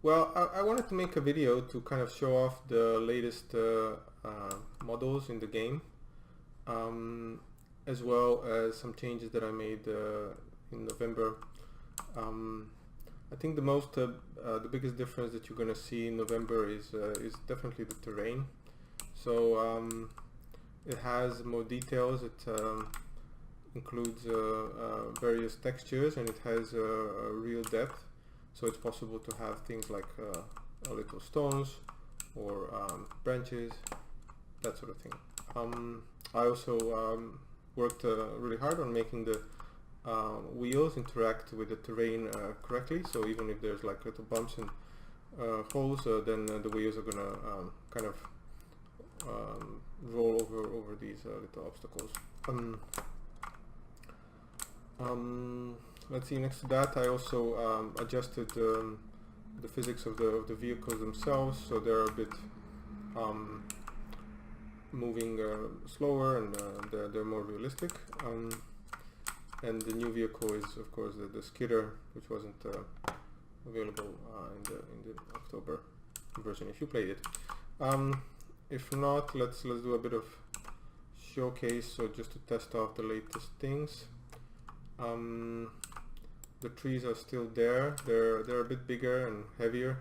Well, I wanted to make a video to kind of show off the latest models in the game, as well as some changes that I made in November. I think the biggest difference that you're gonna see in November is definitely the terrain. So it has more details. It includes various textures, and it has a real depth. So it's possible to have things like little stones or branches, that sort of thing. I also worked really hard on making the wheels interact with the terrain correctly. So even if there's like little bumps and holes, then the wheels are gonna kind of roll over these little obstacles. Let's see, next to that I also adjusted the physics of the vehicles themselves, so they're a bit moving slower, and they're more realistic. And the new vehicle is of course the Skidder, which wasn't available in the October version if you played it. If not, let's do a bit of showcase, so just to test off the latest things. The trees are still there. They're a bit bigger and heavier.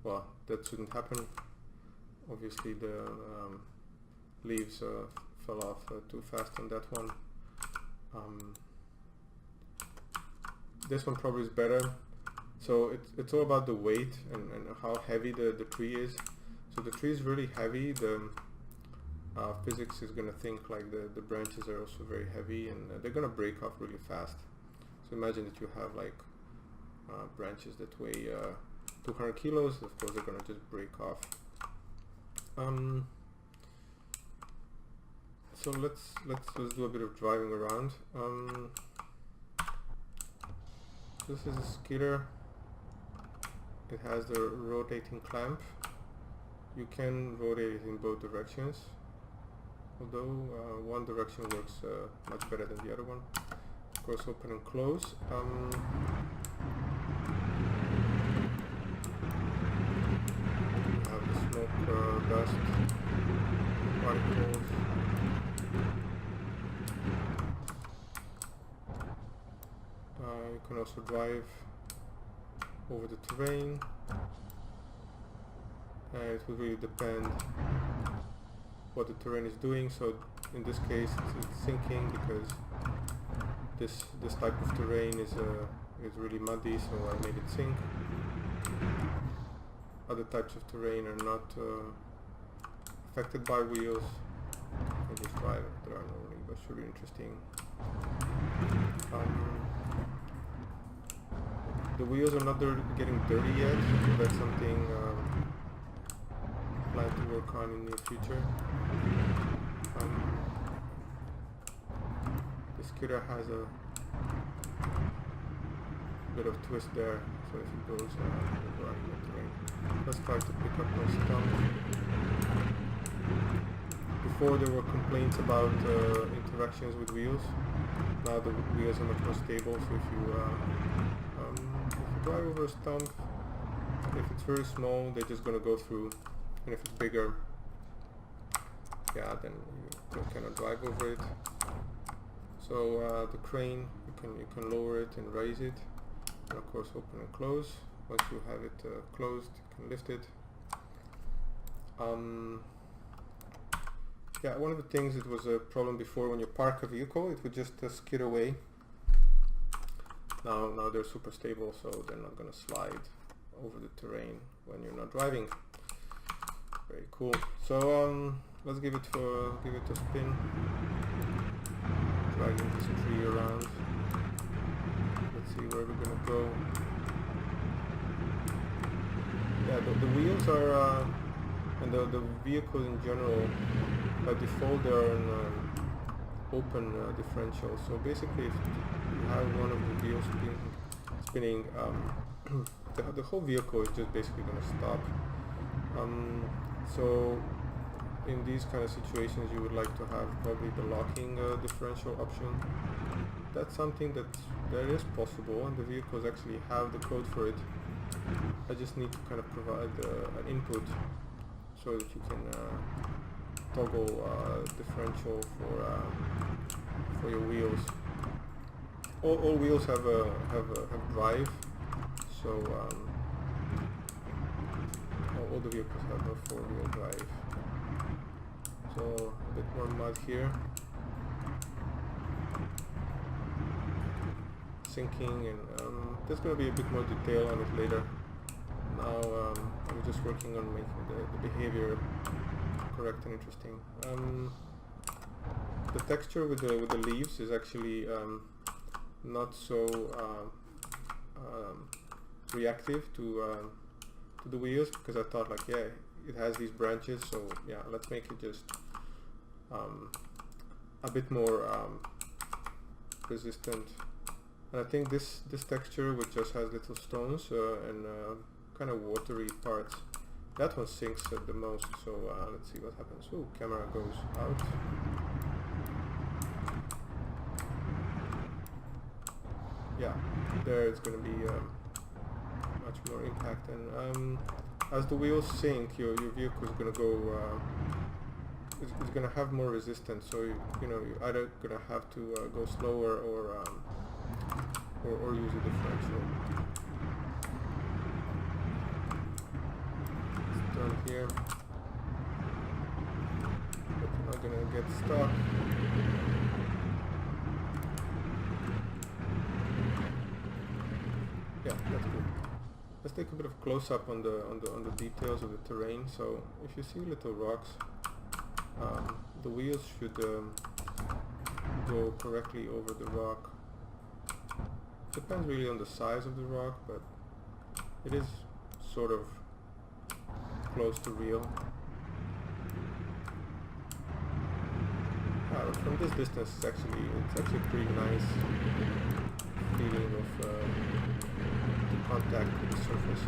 Well, that shouldn't happen. Obviously the leaves fell off too fast on that one. This one probably is better. So it's all about the weight and how heavy the tree is. So the tree is really heavy. The physics is going to think like the branches are also very heavy, and they're going to break off really fast. So imagine that you have like branches that weigh 200 kilos. Of course they're going to just break off. So let's do a bit of driving around. This is a Skidder. It has the rotating clamp. You can rotate it in both directions, although one direction works much better than the other one. Of course, open and close. We have the smoke, dust, particles. You can also drive over the terrain. It will really depend what the terrain is doing. So in this case it's sinking because this type of terrain is really muddy, so I made it sink. Other types of terrain are not affected by wheels. I just drive it. There are normally, but should be interesting. The wheels are not getting dirty yet, so that's something I plan to work on in the near future. The Skidder has a bit of twist there, so if it goes over the terrain. Let's try to pick up my stump. Before there were complaints about interactions with wheels. Now the wheels are much more stable, so if you drive over a stump, if it's very small, they're just going to go through, and if it's bigger, yeah, then you cannot drive over it. So the crane, you can lower it and raise it, and of course open and close. Once you have it closed, you can lift it. Yeah, one of the things that was a problem before, when you park a vehicle, it would just skid away. Now they're super stable, so they're not going to slide over the terrain when you're not driving. Very cool. So let's give it a spin. Dragging this tree around. Let's see where we're going to go. Yeah, the wheels are and the vehicles in general, by default they are an open differential. So basically, if you have one of the wheels spinning, the whole vehicle is just basically going to stop. So in these kind of situations, you would like to have probably the locking differential option. That's something that is possible, and the vehicles actually have the code for it. I just need to kind of provide an input so that you can toggle differential for your wheels. All wheels have drive, so all the vehicles have a 4-wheel drive. So a bit more mud here. Sinking, and there's going to be a bit more detail on it later. Now I'm just working on making the behavior correct and interesting. The texture with the leaves is actually not so reactive to the wheels, because I thought, like, yeah, it has these branches, so yeah, let's make it just a bit more resistant. And I think this texture, which just has little stones and kind of watery parts, that one sinks at the most. So let's see what happens. Oh, camera goes out. Yeah, there it's going to be much more impact, and as the wheels sink, your vehicle is going to go. It's going to have more resistance. So you're either going to have to go slower or use a differential. Let's turn here. But you're not going to get stuck. Yeah, that's good. Let's take a bit of close up on the details of the terrain. So if you see little rocks, the wheels should go correctly over the rock. Depends really on the size of the rock, but it is sort of close to real. From this distance, it's actually a pretty nice feeling of the contact with the surface.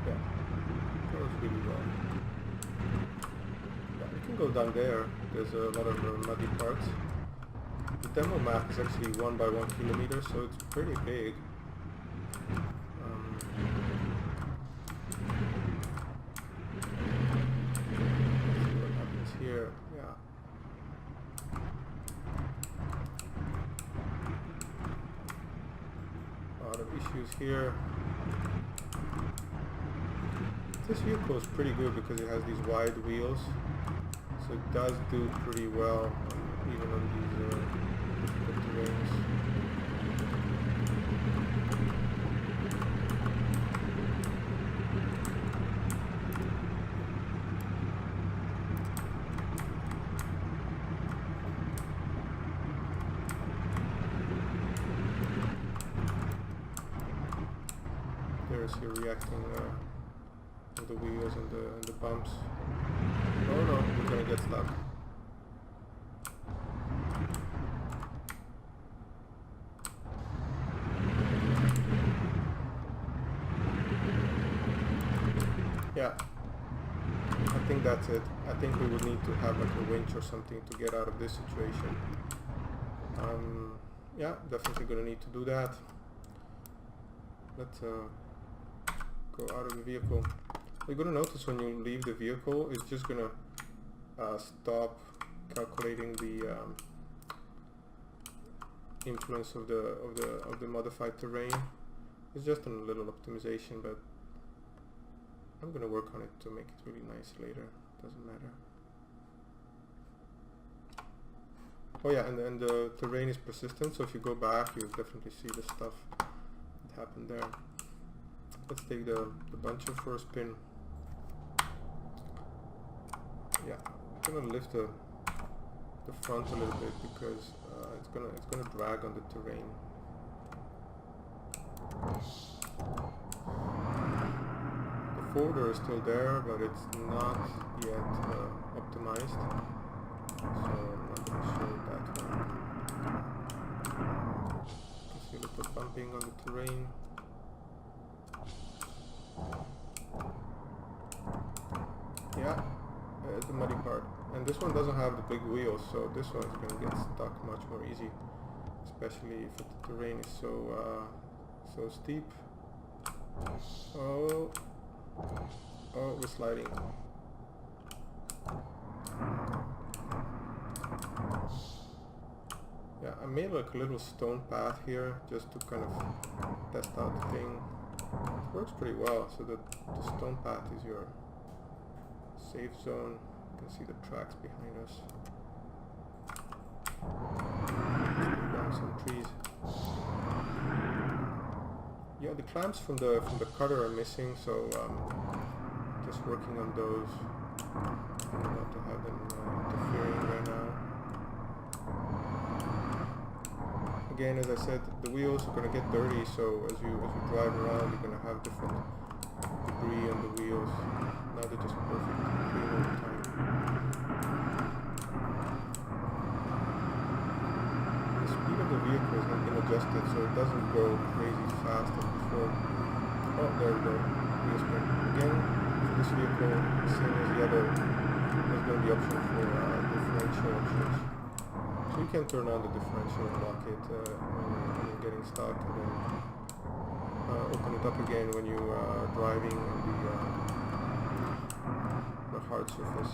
Yeah, goes really well. Yeah, you can go down there. There's a lot of muddy parts. The demo map is actually 1 by 1 kilometer, so it's pretty big. See what happens here. Yeah. A lot of issues here. This vehicle is pretty good because it has these wide wheels. So it does do pretty well, even on these difficult terrains. There's your reacting with the wheels and the bumps. Oh no, we're gonna get stuck. Yeah, I think that's it. I think we would need to have like a winch or something to get out of this situation. Yeah, definitely gonna need to do that. Let's go out of the vehicle. You're gonna notice when you leave the vehicle, it's just gonna stop calculating the influence of the modified terrain. It's just a little optimization, but I'm gonna work on it to make it really nice later. Doesn't matter. Oh yeah, and the terrain is persistent, so if you go back, you'll definitely see the stuff that happened there. Let's take the buncher for a spin. Yeah, I'm gonna lift the front a little bit because it's gonna drag on the terrain. The forwarder is still there, but it's not yet optimized, so I'm not gonna show that one. You can see a little bumping on the terrain. Yeah. The muddy part, and this one doesn't have the big wheels, so this one is going to get stuck much more easy, especially if the terrain is so steep. Oh, we're sliding. Yeah, I made like a little stone path here just to kind of test out the thing. It works pretty well. So the stone path is your safe zone. You can see the tracks behind us. Down some trees. Yeah, the clamps from the cutter are missing, so just working on those. Not to have them interfering right now. Again, as I said, the wheels are going to get dirty, so as you drive around, you're going to have different debris on the wheels. Now they're just perfect, clean all the time. The speed of the vehicle has been adjusted, so it doesn't go crazy fast as before. Oh, there we go. Wheel spin. Again, for this vehicle, same as the other, there's going to be option for differential options. So you can turn on the differential and lock it when you're getting stuck, and then open it up again when you are driving on the hard surface.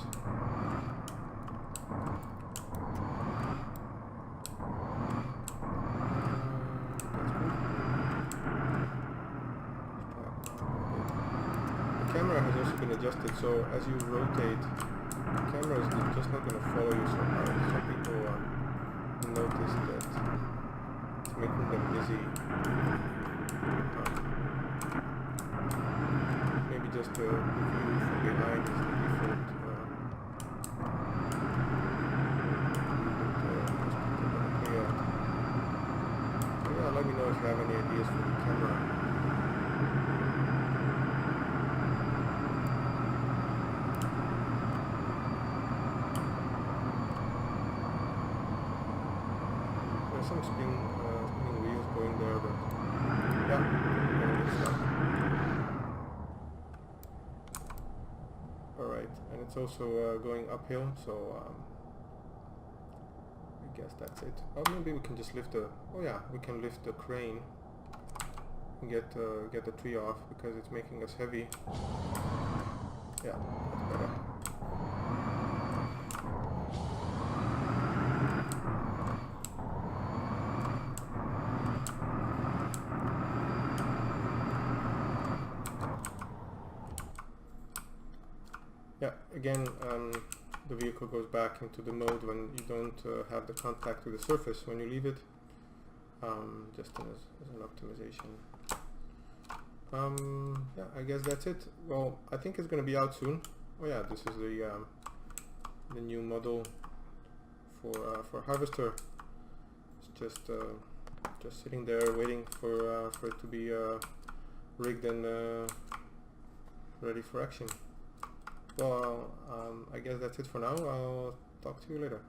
The camera has also been adjusted, so as you rotate, the camera is just not going to follow you so hard. Some people notice that it's making them dizzy. Maybe just the view from behind is the default. Yeah, let me know if you have any ideas for the camera. Some spinning wheels going there, but yeah, gonna get stuck. Alright, and it's also going uphill, so I guess that's it. Or maybe we can just lift the, oh yeah, we can lift the crane and get the tree off because it's making us heavy. Yeah, that's better. Yeah, again, the vehicle goes back into the mode when you don't have the contact with the surface when you leave it, just as an optimization. Yeah, I guess that's it. Well, I think it's going to be out soon. Oh yeah, this is the new model for Harvester. It's just sitting there waiting for it to be rigged and ready for action. Well, I guess that's it for now. I'll talk to you later.